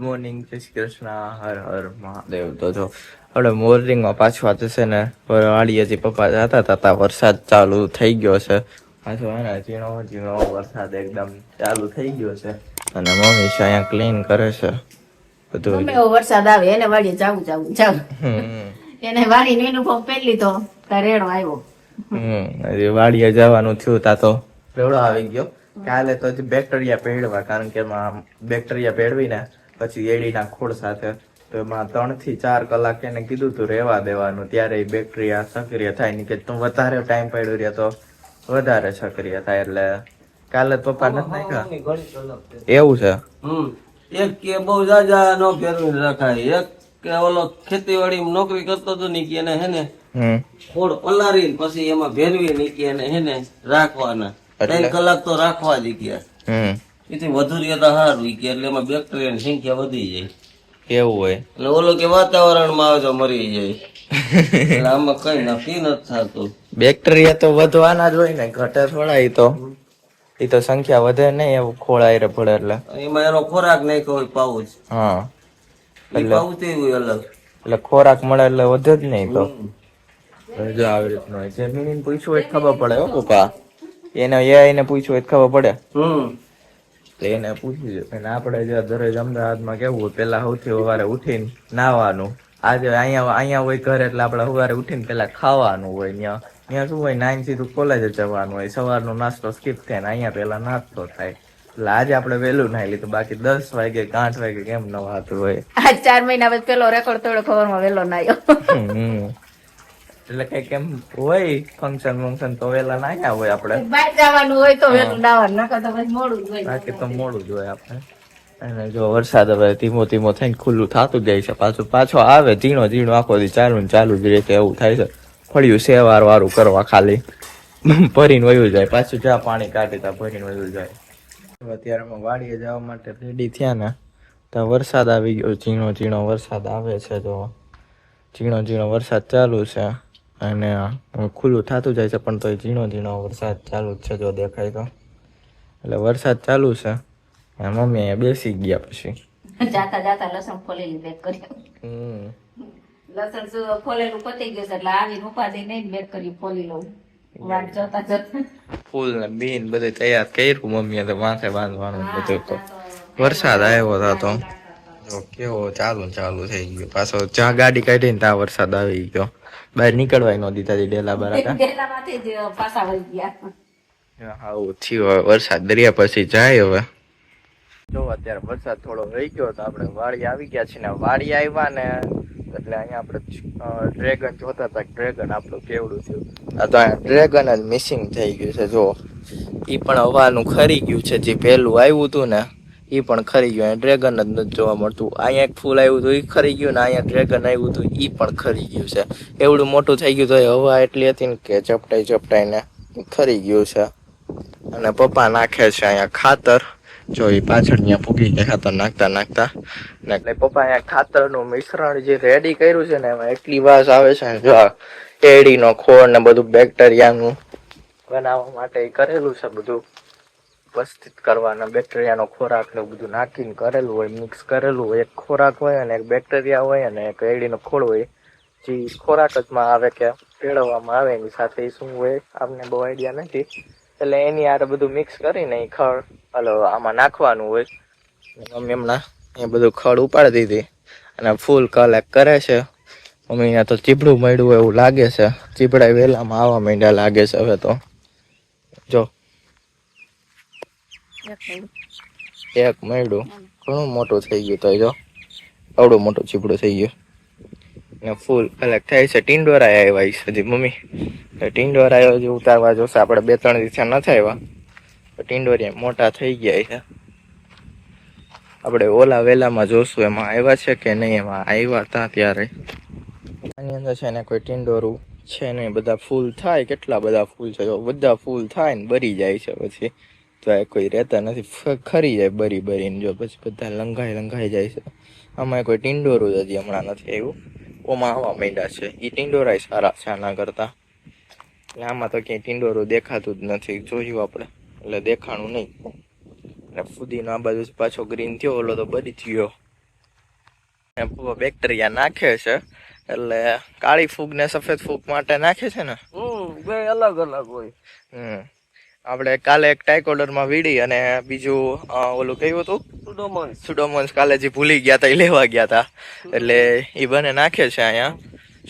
Morning, જય શ્રી કૃષ્ણ, હર હર મહાદેવ. તો જો આપણે મોર્નિંગમાં પાછું આ છે ને વાડીએથી પપ્પા જતા હતા, વરસાદ ચાલુ થઈ ગયો છે પાછો. એને ઝીણો ઝીણો વરસાદ એકદમ ચાલુ થઈ ગયો છે અને મમ્મી છે અહીંયા ક્લીન કરે છે બધું. ગમે એવો વરસાદ આવે એને વાડીએ જાવું એને વાડીનો યુનિફોર્મ પહેરી લીધો તાર રેડો આવ્યો. વાડીએ જવાનું થયું તા તો રેડો આવી ગયો. કાલે તો બેક્ટેરિયા પેડવા, કારણ કે એમાં બેક્ટેરિયા પેડવીને પછી એડીના ખોળ સાથે તો એમાં 3 થી 4 કલાક એને કીધું તું રહેવા દેવાનું, ત્યારે એ બેક્ટેરિયા સક્રિય થાય. નહીં કે તું વધારે ટાઈમ પડ્યો રહ્યો તો વધારે સક્રિય થાય. એટલે કાલે પપ્પા નથી નાખ્યા. એવું છે? એક કે બહુ જાજા નો ફેરવી રખાય. એક કે ઓલો ખેતીવાડી નોકરી કરતો હતો ને કે એને હેને ખોડ પલારી પછી એમાં ભેરવી ની કે એને હેને રાખવાના 3 કલાક તો રાખવા જ ગયા. એથી વધુ રહ્યા તો સારું કે એટલે એમાં બેક્ટેરિયા ની સંખ્યા વધી જાય. એવું હોય એટલે ઓલો કે વાતાવરણમાં આવે તો મરી જાય. એટલે આમાં કઈ નક્કી નથી થતું. બેક્ટેરિયા તો વધવાના જ હોય ને, ઘટે થોડા. એ તો સંખ્યા વધે નહીં એવું ખોળાય રે પડે એટલે. એમાં એનો ખોરાક નહીં કોઈ પાઉચ. હા, પાઉચ એવું અલગ. એટલે ખોરાક મળે એટલે વધે જ નહીં. તો જો આવી રીતનું હોય. જમીન પૂછવું હોય ખબર પડે હો પપ્પા. એને પૂછવું હોય ખબર પડે. એને પૂછી જો. અને આપણે જે દરરોજ અમદાવાદમાં કેવું હોય, પેલા સૌથી સવારે ઉઠીને નાવાનું. આજે અહીંયા હોય ઘરે એટલે આપણે સવારે ઉઠીને પેલા ખાવાનું હોય. ત્યાં શું હોય, 9 સીધું કોલેજ જવાનું હોય, સવારનો નાસ્તો સ્કીપ થાય ને અહીંયા પેલા નાસ્તો થાય. એટલે આજે આપણે વહેલું નાઈ લીધું, બાકી 10 વાગે 8 વાગે કેમ નવાતું હોય. આ 4 મહિના પછી પેલો રેકોર્ડ તોડો ખબરમાં વેલો નાયો. એટલે કઈ કેમ હોય ફંક્શન તો વેલા નાયા હોય. આપણે બહાર જવાનું હોય તો વેલું નાવાનું, નકર તો પછી મોડું જ હોય. બાકી તો મોડું જ હોય આપણે. અને જો વરસાદ હવે ધીમો ધીમો થઈને ખુલ્લું થતું જાય છે, પાછો આવે ઝીણો ઝીણો આખો દી ચાલુ જ રહે. એવું થાય છે. ફળિયું સેવાર વાળું કરવા ખાલી ભરીને વયું જાય, પાછું જ્યાં પાણી કાઢે ત્યાં ભરીને વયું જાય. અત્યારે અમે વાડીએ જવા માટે રેડી થયા ને તો વરસાદ આવી ગયો. ઝીણો ઝીણો વરસાદ આવે છે. જો ઝીણો ઝીણો વરસાદ ચાલુ છે અને ખુલ્લું થતું જાય છે, પણ તો ઝીણો ઝીણો વરસાદ ચાલુ જ છે. જો દેખાય તો એટલે વરસાદ ચાલુ છે. મમ્મી અહીંયા બેસી ગયા. પછી જાતા લસણ ફોલેલી બેક કર્યું. લસણ ફોલેલું પતી ગયું છે એટલે આવીને ઉપાડી નહીં બેક કરી ફોલી લઉં. વાટ જતા ફૂલ ને બીન બધું તૈયાર કર્યું મમ્મીએ તો માથે બાંધવાનું બધું. તો વરસાદ આવ્યો હતો તો કેવો ચાલુ થઈ ગયો. પાછો જ્યાં ગાડી કાઢીને ત્યાં વરસાદ આવી ગયો. બહાર નીકળવાય ન દીધા ડેલા બરાબર. ડેલામાંથી જ પાછા વળી ગયા. આવું થયું. વરસાદ દરિયા પછી જાય. હવે જો અત્યારે વરસાદ થોડો રહી ગયો તો આપણે વાડી આવી ગયા છીએ ને વાડી આવ્યા ને એટલે અહીંયા આપણે ડ્રેગન જોતા હતા. ડ્રેગન આપણું કેવડું થયું. આ તો અહીંયા ડ્રેગન જ મિસિંગ થઈ ગયું છે. જો એ પણ હવાનું ખરી ગયું છે. જે પહેલું આવ્યું હતું ને એ પણ ખરી ગયું. ડ્રેગન જ નથી જોવા મળતું. અહીંયા એક ફૂલ આવ્યું હતું એ ખરી ગયું ને અહીંયા ડ્રેગન આવ્યું હતું એ પણ ખરી ગયું છે. એવડું મોટું થઈ ગયું તો હવા એટલી હતી ને કે ચપટાઈને ખરી ગયું છે. અને પપ્પા નાખે છે અહીંયા ખાતર. જો એ પાછળ ત્યાં પૂગી ગયા ખાતર નાખતા ને એટલે પપ્પા અહીંયા ખાતરનું મિશ્રણ જે રેડી કર્યું છે ને એમાં એટલી વાસ આવે છે ને. જો એડીનો ખોળ ને બધું બેક્ટેરિયાનું બનાવવા માટે કરેલું છે. બધું ઉપસ્થિત કરવાના બેક્ટેરિયાનો ખોરાક ને બધું નાખીને કરેલું હોય, મિક્સ કરેલું હોય. એક ખોરાક હોય અને એક બેક્ટેરિયા હોય અને એક એડીનો ખોળ હોય. જે ખોરાક જમાં આવે કે પેળવવામાં આવે એની સાથે શું હોય આપણને બહુ આઈડિયા નથી. એટલે એની આરે બધું મિક્સ કરીને એ ખડ આમાં નાખવાનું હોય. મમ્મી હમણાં એ બધું ખડ ઉપાડી દીધી અને ફૂલ કલેક્ટ કરે છે. મમ્મીને તો ચીપડું મળ્યું હોય એવું લાગે છે. ચીપડા વેલામાં આવવા માંડ્યા લાગે છે. હવે તો જો એક મળ્યું ઘણું મોટું થઈ ગયું. તો જો આવડું મોટું ચીપડું થઈ ગયું ને ફૂલ કલેક્ટ થાય છે. ટીંડોરા આવ્યા છે હજી મમ્મી. ટીંડોરા આવ્યો જે ઉતારવા જોશે. આપણે 2-3 દિવસ નથી આવ્યા. ટીંડોરિયા મોટા થઈ ગયા છે. આપણે ઓલા વેલામાં જોશું એમાં આવ્યા છે કે નહીં. એમાં આવ્યા હતા ત્યારે આની અંદર છે ને કોઈ ટીંડોરું છે નહીં. બધા ફૂલ થાય, કેટલા બધા ફૂલ છે. બધા ફૂલ થાય ને બરી જાય છે. પછી તો કોઈ રહેતા નથી, ખરી જાય બરીને. જો પછી બધા લંઘાઈ જાય છે. આમાં કોઈ ટીંડોરું હજી હમણાં નથી આવ્યું. ઓમાં આવવા માંડ્યા છે. એ ટીંડોરાય સારા છે આના કરતા. એટલે આમાં તો ક્યાંય ટીંડોરું દેખાતું જ નથી. જોયું આપણે એટલે દેખાણું નહીં. અને ફુદીનો આ બાજુ પાછો ગ્રીન થયો, ઓલો તો બરી થયો. એમ બેક્ટેરિયા નાખે છે. એટલે કાળી ફૂગ ને સફેદ ફૂગ માટે નાખે છે ને. બે અલગ અલગ હોય. આપણે કાલે એક ટાઇકોડરમાં વીડી અને બીજું ઓલું કયું હતું સુડોમોન્સ કાલે જે ભૂલી ગયા હતા એ લેવા ગયા હતા. એટલે એ બને નાખે છે અહીંયા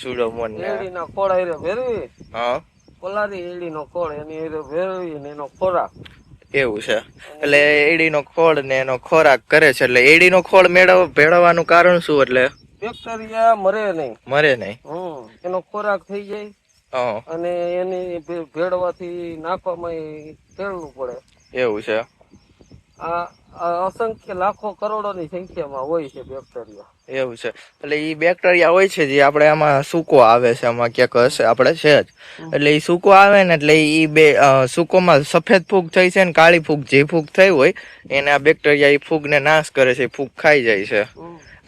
સુડોમોન ને એડીના ખોળ હારે ભેરવી. હા કોલારી એડીનો ખોળ એની હારે ભેરવી ને એનો ખોરાક. એવું છે. એટલે એડીનો ખોળ ને એનો ખોરાક કરે છે. એટલે એડીનો ખોળ ભેળવવાનું કારણ શું? એટલે બેક્ટેરિયા મરે નહીં. મરે નહીં. એનો ખોરાક થઈ જાય અને એની ભેળવાથી નાખવામાં ભેળવું પડે. એવું છે. આ અસંખ્ય લાખો કરોડોની સંખ્યામાં હોય છે બેક્ટેરિયા. એવું છે. એટલે એ બેક્ટેરિયા હોય છે જે આપણે આમાં સૂકો આવે છે આમાં ક્યાંક હશે આપણે છે જ. એટલે એ સૂકો આવે ને એટલે એ બે સૂકોમાં સફેદ ફૂગ થઈ છે ને કાળી ફૂગ જે ફૂગ થઈ હોય એને આ બેક્ટેરિયા એ ફૂગને નાશ કરે છે. ફૂગ ખાઈ જાય છે.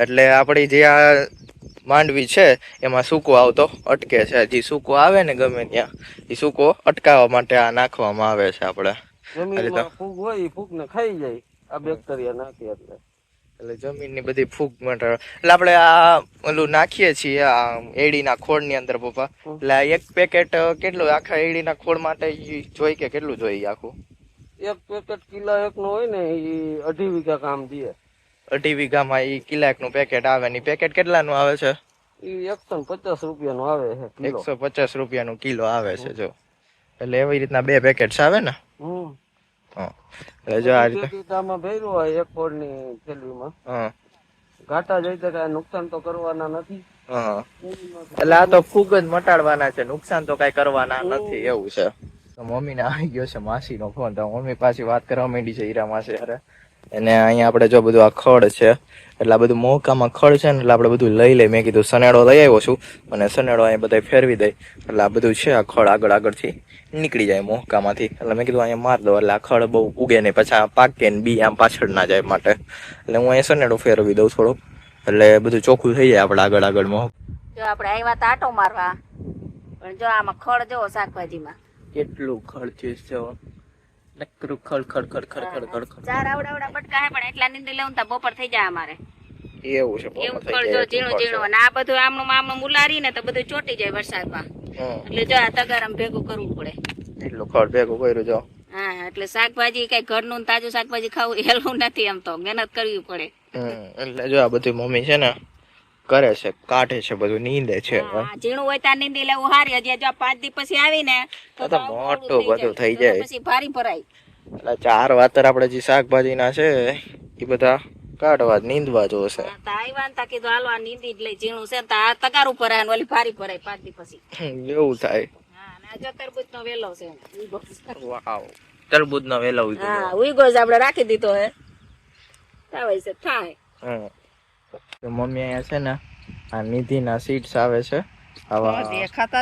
એટલે આપણી જે આ માંડવી છે એમાં સૂકો આવતો અટકે છે. જે સૂકો આવે ને ગમે ત્યાં એ સૂકો અટકાવવા માટે આ નાખવામાં આવે છે. આપણે જમીનમાં ફૂગ હોય ફૂગને ખાઈ જાય આ બેક્ટેરિયા નાખે એટલે જમીનની બધી ફૂગ માટે. એટલે આપણે આ ઓલું નાખીએ છીએ આ એડીના ખોળની અંદર પપ્પા. એટલે એક પેકેટ કેટલું આખા એડીના ખોળ માટે જોઈ કે કેટલું જોઈએ આખું? એક પેકેટ કિલો એક નું હોય ને એ 2.5 વીઘા કામ દે. 2.5 વીઘામાં એ કિલા નું પેકેટ આવે ને પેકેટ કેટલાનું આવે છે? એ 150 રૂપિયાનું આવે છે. 150 રૂપિયાનું કિલો આવે છે. જો એટલે એવી રીતના 2 પેકેટ્સ આવે ને. એટલે જો આ રીતે આમાં ભર્યું હોય એક ખોળની થેલીમાં. ઘાટા જઈ તો કઈ નુકસાન તો કરવાના નથી. એટલે આ તો ફૂગ જ મટાડવાના છે, નુકસાન તો કઈ કરવાના નથી. એવું છે. મમ્મી ને આવી ગયો છે માસી નો ફોન. તો મમ્મી પાછી વાત કરવા માંડી છે હીરા માસી અરે. અને અહીંયા આપણે જો બધું આ ખડ છે એટલે આ બધું મોહકામાં ખડ છે ને એટલે આપણે બધું લઈ લઈ. મેં કીધું સનેડો લઈ આવ્યો છું અને સનેડો અહીંયા બધા ફેરવી દઈ એટલે આ બધું છે આ ખડ આગળથી નીકળી જાય મોહકામાંથી. એટલે મેં કીધું અહીંયા માર દો એટલે આ ખડ બહુ ઉગે નહીં પછી આ પાકે ને બી આમ પાછળ ના જાય માટે એટલે હું અહીંયા સનેડો ફેરવી દઉં થોડું એટલે બધું ચોખ્ખું થઈ જાય આપણે આગળ મોહ. જો આપણે આવ્યા તા આટો મારવા પણ જો આમાં ખડ જો શાકભાજીમાં કેટલું ખડ છે. નકરું ખડ ખડ ખડ ખડ ખડ ખડ ખડ ચાર આવડા બટકા હે પણ એટલા નીંદી લેવું તા બપોર થઈ જાય અમારે. એવું છે. એવું ખડ જો ઝીણું ઝીણું અને આ બધું આમનું મુલારી ને તો બધું ચોટી જાય વરસાદમાં. એટલે જો આ તગારામ ભેગું કરવું પડે. એટલું ખડ ભેગું કર્યું જો. હા એટલે શાકભાજી કઈ ઘરનું તાજું શાકભાજી ખાવું હેલું નથી. એમ તો મહેનત કરવી પડે. એટલે જો આ બધું મમ્મી છે ને કરે છે, કાઢે છે, બધું નીંદે છે. ઝીણું હોય ત્યાં નીંદી લેવું હારી. હજી જો 5 દી પછી આવીને તો મોટું બધું થઈ જાય પછી ભારી ભરાય. એટલે 4 વાતર આપણે જે શાકભાજી ના છે એ બધા કાઢવા નીંદવા જો છે. આવ્યા તા કીધું હાલો આ નીંદી જ લઈ. ઝીણું છે તો આ તગાર ઉપર આવે ઓલી ભારી ભરાય 5 દી પછી એવું થાય. હા જો તરબૂચ નો વેલો છે. વાવ તરબૂચ નો વેલો ઉગ્યો. હા ઉગ્યો જ આપણે રાખી દીધો હે. થાય છે થાય. મમ્મી અહીંયા છે ને આ નિધિ ના સીડ્સ આવે છે આવા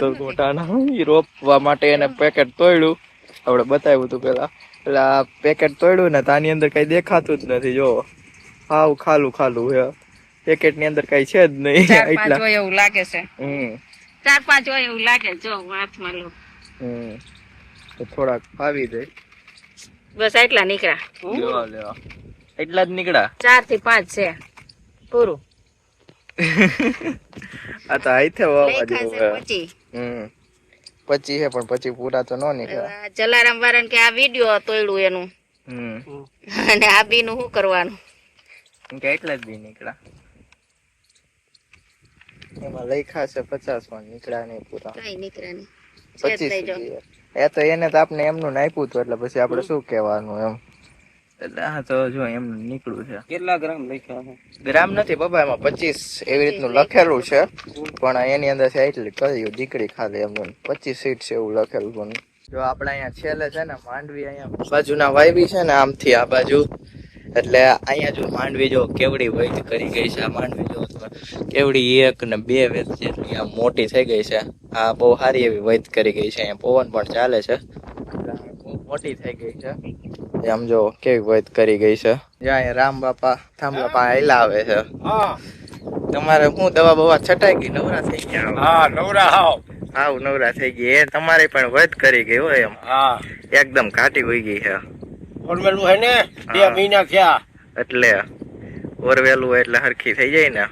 તરગોટાના રોપવા માટે એને પેકેટ તોડ્યું. આપણે બતાવ્યું હતું પેલા. એટલે આ પેકેટ તોડ્યું ને તાની અંદર કઈ દેખાતું જ નથી. જો હાવ ખાલું ખાલું હે. પેકેટ ની અંદર કઈ છે જ નહીં. એટલા એવું લાગે છે. 4-5 હોય એવું લાગે. જો હાથમાં લો. તો થોડાક ફાવી દે. બસ એટલા નીકળ્યા. લેવા એટલા જ નીકળ્યા. 4 થી 5 છે પૂરું. આ તો આઈથે વાવા જેવું હે. 25 હે પણ પછી પૂરા તો ન નીકળ્યા. જલારામ વાળા કે આ વિડિયો તોડ્યું એનું અને આ બી નું શું કરવાનું કે એટલા જ બી નીકળ્યા. એમાં લખ્યા છે 50 પણ નીકળ્યા નહીં પૂરા. કઈ નીકળ્યા નહીં. 25 એ તો એને તો આપણે એમનું નાખ્યું હતું એટલે પછી આપણે શું કહેવાનું એમ. એટલે હા તો જો એમનું નીકળ્યું છે. કેટલા ગ્રામ લખ્યા છે? ગ્રામ નથી બાબા એમાં 25 એવી રીતનું લખેલું છે પણ એની અંદર છે એટલી કહ્યું દીકરી ખાલી એમનું 25 સીટ એવું લખેલું. પણ જો આપણે અહીંયા છેલ્લે છે ને માંડવી અહીંયા બાજુના વાયવી છે ને આમથી આ બાજુ એટલે અહીંયા જો માંડવી જો કેવડી વૈધ કરી ગઈ છે. આ માંડવી જો કેવડી 1 ને 2 વેત જેટલી આમ મોટી થઈ ગઈ છે. આ બહુ સારી એવી વૈધ કરી ગઈ છે. અહીંયા પવન પણ ચાલે છે બહુ મોટી થઈ ગઈ છે. આમ જો કેવી વૈધ કરી ગઈ છે. જ્યાં રામ બાપા થાંભલા પા આયલા આવે છે. તમારે શું દવા બવા છટાઈ ગઈ? નવરા થઈ ગયા? હા નવરા હાવ નવરા થઈ ગઈ. એ તમારે પણ વૈધ કરી ગઈ હોય એમ. હા એકદમ ઘાટી હોઈ ગઈ છે. ઓરવેલું હે ને 2 મહિના થયા એટલે ઓરવેલું એટલે હરખી થઈ જાય ને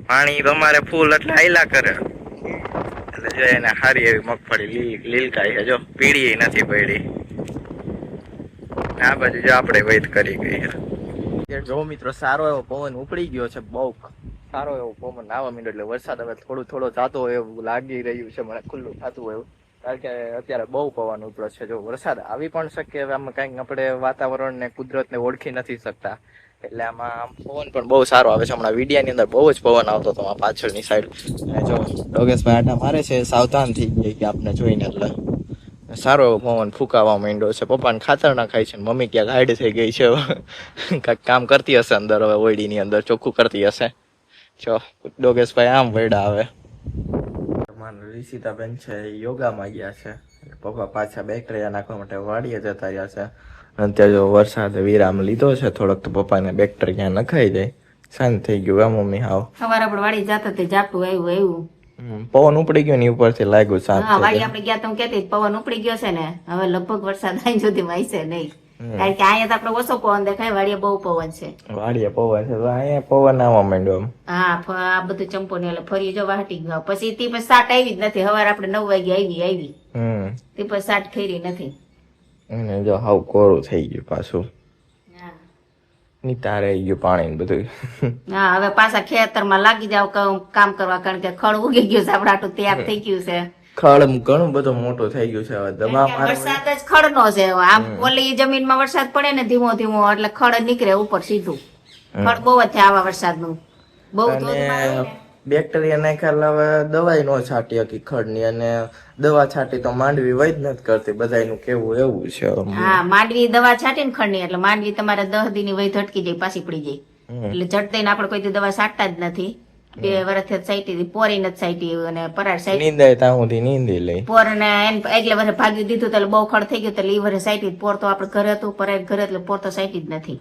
પાણી તમારે ફૂલ એટલે હાઈલા કરે એટલે જો એને સારી એવી મગફળી લીલકાઈ છે, જો પીળી નથી પડી. આ બાજુ જો આપણે વેઇટ કરી ગઈ. જો મિત્રો સારો એવો પવન ઉપડી ગયો છે, બહુ સારો એવો પવન આવવા માંડ્યો એટલે વરસાદ હવે થોડો થતો હોય એવું લાગી રહ્યું છે મને, ખુલ્લું થતું હોય એવું, કારણ કે અત્યારે બહુ પવન ઉપડ્યો છે. જો વરસાદ આવી પણ શકે, હવે આમાં કંઈક આપણે વાતાવરણ ને કુદરતને ઓળખી નથી શકતા, એટલે આમાં પવન પણ બહુ સારો આવે છે. હમણાં વિડિયાની અંદર બહુ જ પવન આવતો હતો પાછળની સાઈડ. જો ડોગેશભાઈ આટા મારે છે, સાવધાન થઈ ગઈ કે આપણે જોઈને, એટલે સારો એવો પવન ફૂંકાવા માંડ્યો છે. પપ્પાને ખાતર ના ખાય છે, મમ્મી ક્યાંક હાઈડ થઈ ગઈ છે, કાંઈક કામ કરતી હશે અંદર, હવે ઓયડીની અંદર ચોખ્ખું કરતી હશે. જો ડોગેશભાઈ આમ વૈડા આવે. રિષિતાબેન છે યોગામાં ગયા છે, પપ્પા પાછા બેક્ટેરિયા નાખવા માટે વાડીએ જતા રહ્યા છે. અત્યારે જો વરસાદ વિરામ લીધો છે થોડોક, તો પપ્પાને બેક્ટેરિયા નખાઈ જાય, શાંત થઈ ગયું. મમ્મી હાવ સવારે આપણે વાડી જતા તે ઝાપટું આવ્યું પવન ઉપડી ગયો ને ઉપરથી લાગ્યું શાંત. હા, વાડી આપણે ગયા તો હું કહેતી પવન ઉપડી ગયો છે ને, હવે લગભગ વરસાદ અહીં સુધીમાં આવશે નહીં, કારણ કે અહીંયા તો આપણે ઓછો પવન દેખાય, વાડીએ બહુ પવન છે. વાડીએ પવન છે તો અહીંયા પવન આવવા માંડ્યો. હા, આ બધું ચંપો ને એટલે ફરી જો વાટી ગયો, પછી તે પછી સાટ આવી જ નથી. સવારે આપણે 9 વાગે આવી તે પછી સાટ ખરી નથી. અને જો હાવ કોરું થઈ ગયું પાછું, નીતા રહી ગયું પાણી બધું. હા, હવે પાછા ખેતરમાં લાગી જાવ કામ કરવા, કારણ કે ખડ ઉગી ગયું છે, આપડે આટલું તૈયાર થઈ ગયું છે. ખડ ઘણું બધું મોટું થઈ ગયું છે, હવે દવા વરસાદ જ ખડ નો છે. આમ ઓલી જમીનમાં વરસાદ પડે ને ધીમો ધીમો એટલે ખડ નીકળે ઉપર સીધું. ખડ બહુ જ છે આવા વરસાદનું, બહુ ધોધમાર. બેક્ટેરિયા નાખ્યા હવે દવાઈ નો છાંટી હતી ખડની, અને દવા છાંટી તો માંડવી વૈદ નથી કરતી, બધાયનું કેવું એવું છે. હા, માંડવી દવા છાંટી ને ખડની એટલે માંડવી તમારે 10 દી ની વૈદ અટકી જાય, પાછી પડી જાય. એટલે જટ દઈને આપણે કોઈ દવા છાંટતા જ નથી. 2 વર્ષથી સાઈટી હતી, પોરી નથી સાઈટી અને પરાર સાઈટી નીંદાય ત્યાં સુધી નીંદી લઈ પોર, અને આગલે વર્ષે ભાગી દીધું તો બહુ ખડ થઈ ગયું, એટલે એ વર્ષે સાઈટી પોર તો આપણે ઘરે હતું, પરાર ઘરે એટલે પોર તો સાઈટી જ નથી.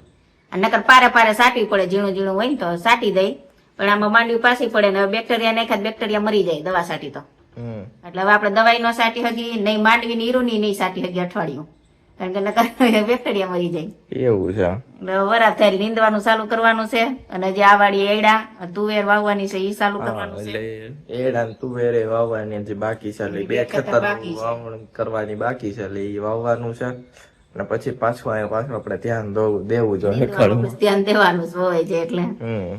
અને નકર પારે સાટવી પડે, ઝીણું ઝીણું હોય ને તો સાટી દઈ, પણ આમાં માંડવી પાછી પડે ને બેક્ટેરિયા નાખ્યા બેક્ટેરિયા મરી જાય દવા સાટી તો. એટલે હવે આપણે દવાઈ નો સાટી હગી નહીં, માંડવી ની ઈરુની નહીં સાટી હગી અઠવાડિયું, કારણ કે નકર બેક્ટેરિયા મરી જાય. એવું છે. વરાપ થાય નીંદવાનું ચાલુ કરવાનું છે, અને જે આ વાડી એડા તુવેર વાવવાની છે એ ચાલુ કરવાનું છે. એડા તુવેરે વાવવાની જે બાકી છે, એટલે 2 ખેતર વાવણી કરવાની બાકી છે, એટલે એ વાવવાનું છે. અને પછી પાછું આપણે ધ્યાન દેવું જોઈએ, ધ્યાન દેવાનું હોય છે. એટલે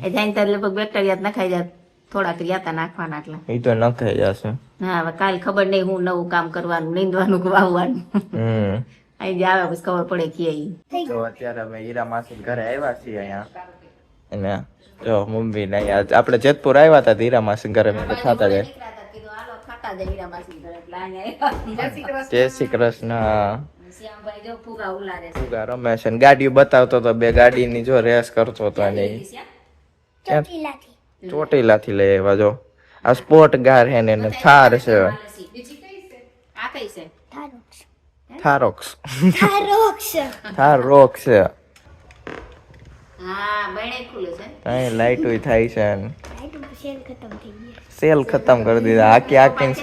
એ જાય ત્યારે લગભગ બેક્ટેરિયા નખાઈ જાય, થોડાક રિયાતા નાખવાના, એટલે એ તો નખાઈ જશે. હા, હવે કાલ ખબર નહીં હું નવું કામ કરવાનું, નીંદવાનું વાવવાનું, અહીં જે આવે પછી ખબર પડે કે. તો અત્યારે અમે હીરા માસી ઘરે આવ્યા છીએ અહીંયા, અને જો મમ્મી ને આપણે જેતપુર આવ્યા હતા હીરા માસી ઘરે ખાતા જાય. જય શ્રી કૃષ્ણ. ફુગા રમે છે, ગાડીઓ બતાવતો તો, 2 ગાડીની જો રેસ કરતો હતો, અને ચોટીલાથી લઈ આવ્યા. જો આ સ્પોર્ટ ગાર હે ને થાર છે, થારોક્સ છે. અહીં લાઈટો થાય છે, સેલ ખતમ કરી દીધા, આખી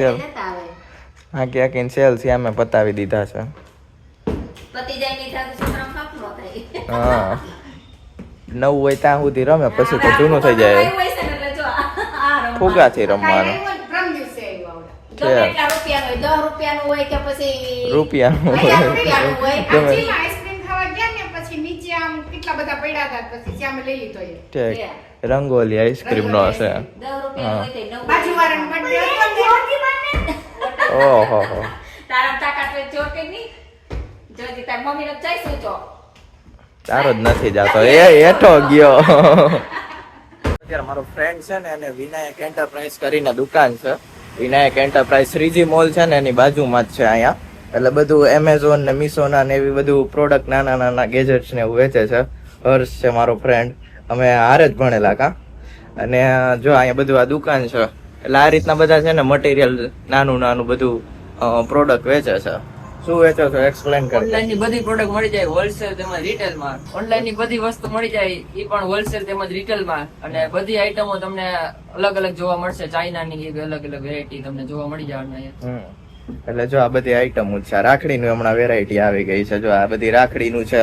સેલ છે અમે પતાવી દીધા છે. હા, નવું હોય ત્યાં સુધી રમે, પછી તો જૂનું થઈ જાય. ફુગાથી રમવાનું રૂપિયાનું રંગોલી આઈસ્ક્રીમ નો હશે. ઓહો, તારો જ નથી જાતો, એ હેઠો ગયો. અત્યારે મારો ફ્રેન્ડ છે ને, એને વિનાયક એન્ટરપ્રાઇઝ કરીને દુકાન છે. વિનાયક એન્ટરપ્રાઇઝ 3G મોલ છે ને એની બાજુમાં જ છે અહીંયા. એટલે બધું એમેઝોન ને મીશો ના ને એવી બધું પ્રોડક્ટ નાના ગેજેટ્સ ને એવું વેચે છે. હર્ષ છે મારો ફ્રેન્ડ, અમે હારે જ ભણેલા કા. અને જો અહીંયા બધું આ દુકાન છે, એટલે આ રીતના બધા છે ને મટીરિયલ નાનું બધું પ્રોડક્ટ વેચે છે. શું વેચો છો એક્સપ્લેન કરો. ઓનલાઈન ની બધી પ્રોડક્ટ મળી જાય હોલસેલ તેમજ રિટેલ માં. ઓનલાઈન ની બધી વસ્તુ મળી જાય એ પણ હોલસેલ તેમજ રિટેલ માં, અને બધી આઈટમો તમને અલગ અલગ જોવા મળશે. ચાઇના ની અલગ વેરાયટી તમને જોવા મળી જાય. એટલે જો આ બધી આઈટમો છે. રાખડી નું હમણાં વેરાયટી આવી ગઈ છે. જો આ બધી રાખડી નું છે,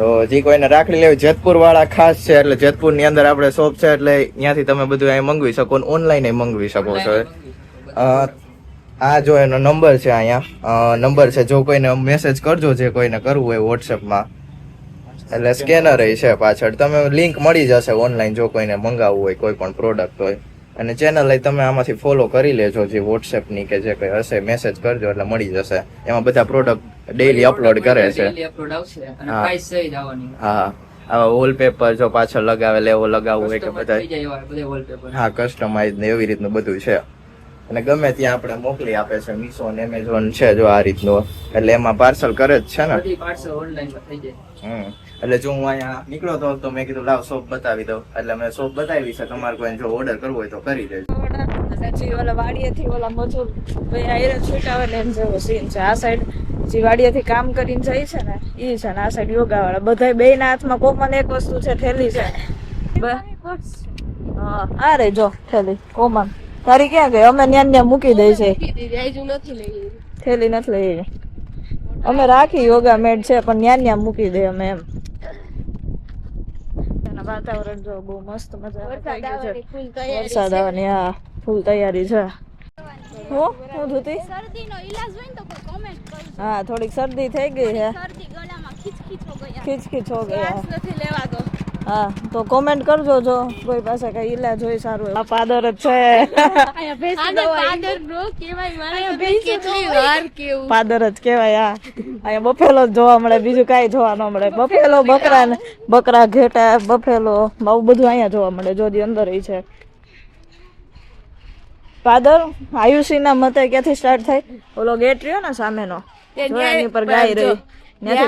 તો જે કોઈને રાખડી લેવી જેતપુર વાળા ખાસ છે, એટલે જેતપુર ની અંદર આપણે શોપ છે, એટલે ત્યાંથી તમે બધું અહીં મંગવી શકો, ઓનલાઈન મંગવી શકો છો. આ જો એનો નંબર છે, અહીંયા નંબર છે, જો કોઈને મેસેજ કરજો, જે કોઈને કરવું હોય વોટ્સએપમાં, એટલે સ્કેનર છે પાછળ, તમે લિંક મળી જશે ઓનલાઈન જો કોઈને મંગાવવું હોય કોઈ પણ પ્રોડક્ટ હોય. અને ચેનલ તમે આમાંથી ફોલો કરી લેજો, જે વોટ્સએપની કે જે કંઈ હશે મેસેજ કરજો એટલે મળી જશે. એમાં બધા પ્રોડક્ટ ડેઈલી અપલોડ કરે છે. અપલોડ આવશે અને પ્રાઇસ સહિત આવવાની. હા, આવા વોલપેપર જો પાછળ લગાવેલ એવો લગાવવું હોય કે બધા, વોલપેપર. હા કસ્ટમાઇઝ ને એવી રીતનું બધું છે. અને ગમે ત્યાં આપણે મોકલી આપે છે. મીશો અને એમેઝોન છે જો આ રીતનું, એટલે એમાં પાર્સલ કરે જ છે ને. બધી પાર્સલ ઓનલાઈન માં થઈ જાય. એટલે જો હું અહીંયા નીકળ્યો હતો તો મેં કીધું લાવ શોપ બતાવી દઉં, એટલે મેં શોપ બતાવી છે. તમારે કોઈ જો ઓર્ડર કરવો હોય તો કરી દેજો. જે ઓલા વાડીએથી ઓલા મજૂર ભાઈ આયરા છૂટા હોય ને એમ જેવો સીન છે. આ સાઈડ જે વાડીએથી કામ કરીને જાય છે ને ઈ છે ને આ સાઈડ યોગા વાળા બધા બે ના હાથમાં કોમન એક વસ્તુ છે, થેલી છે. હા આ રે જો થેલી કોમન. તારી ક્યાં ગઈ? અમે ન્યા મૂકી દઈ છે, થેલી નથી લઈ. અમે રાખી યોગા મેટ છે પણ ન્યા મૂકી દે અમે એમ. વાતાવરણ જો બહુ મસ્ત મજા થઈ ગયું છે. વરસાદ આવવાની હા ફૂલ તૈયારી છે. હું ધોતી હા થોડીક શરદી થઈ ગઈ છે, ખીચખીચ હો ગયા. હા તો કોમેન્ટ કરજો જો કોઈ પાસે કઈ ઈલાજ હોય સારું. આ પાદર જ છે, પાદર જ કેવાય. હા અહીંયા બફેલો જ જોવા મળે, બીજું કઈ જોવા ન મળે. બફેલો, બકરા ઘેટા, બફેલો આવું બધું અહીંયા જોવા મળે. જો અંદર ઈ છે પાદર. આયુષી ના મતે ક્યાંથી સ્ટાર્ટ થાય? ઓલો ગેટ રહ્યો ને સામેનો, એની પર ગાય રહી,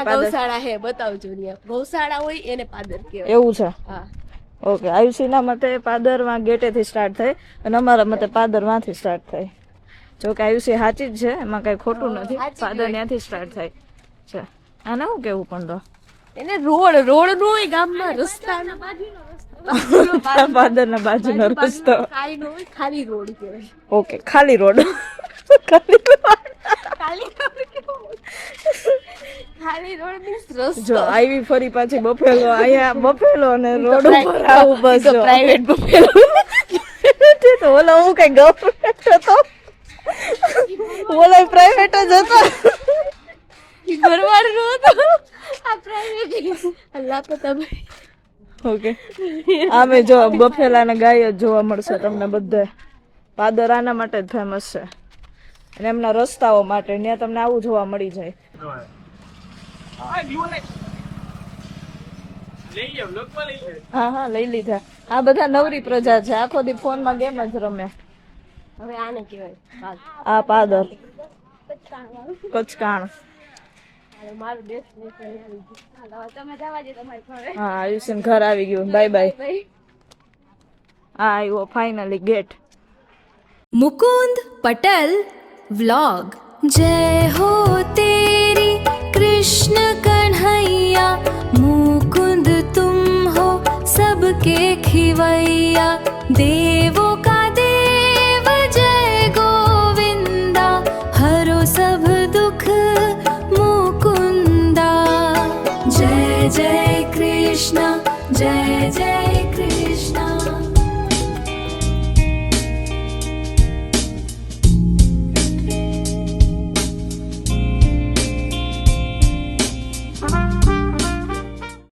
ગૌશાળા હે, બતાવજો. ગૌશાળા હોય એને પાદર કહેવાય. એવું છે? હા ઓકે. આયુષી ના મતે પાદર માં ગેટે થી સ્ટાર્ટ થાય અને અમારા મતે પાદર માંથી સ્ટાર્ટ થાય. જો કે આયુષી સાચી જ છે, એમાં કઈ ખોટું નથી. પાદર ત્યાંથી સ્ટાર્ટ થાય છે. આને શું કેવું પણ તો એને રોડ નો હોય ગામમાં, રસ્તાના પાદર ના બાજુનો રસ્તો ખાલી રોડ કહેવાય. ઓકે ખાલી રોડ. ખાલી રોડ મીન્સ રસ્તો. જો આવી ફરી પાછી બફેલો, અહીંયા બફેલો ને રોડ ઉપર આવું બસ પ્રાઇવેટ બફેલો. તો ઓલો હું કઈ ગવર્મેન્ટ હતો, ઓલો પ્રાઇવેટ જ હતો. ભરવાડ નો હતો, આ પ્રાઇવેટ. અલ્લાહ પતા ભાઈ. ઓકે આમે જો બફેલા ને ગાય જ જોવા મળશે તમને બધે. પાદર આના માટે જ ફેમસ છે અને એમના રસ્તાઓ માટે. ત્યાં તમને આવું જોવા મળી જાય. હા હા લઈ લીધા. આ બધા નવરી પ્રજા છે, આખો દી ફોન માં ગેમ જ રમે. હવે આને કહેવાય આ પાદર કચકાણ. મારું ડેસ્ટિનેશન. તમે જવા દે તમારી ઘરે. હા આયુષન ઘર આવી ગયું. Bye bye. હા આવ્યો ફાઇનલી ગેટ. मुकुंद पटल व्लॉग. जय हो तेरी कृष्ण कन्हैया, मुकुंद तुम हो सबके खिवैया, देवों का देव जय गोविंदा, हरो सब दुख मुकुंदा. जय जय कृष्ण, जय जय कृष्ण.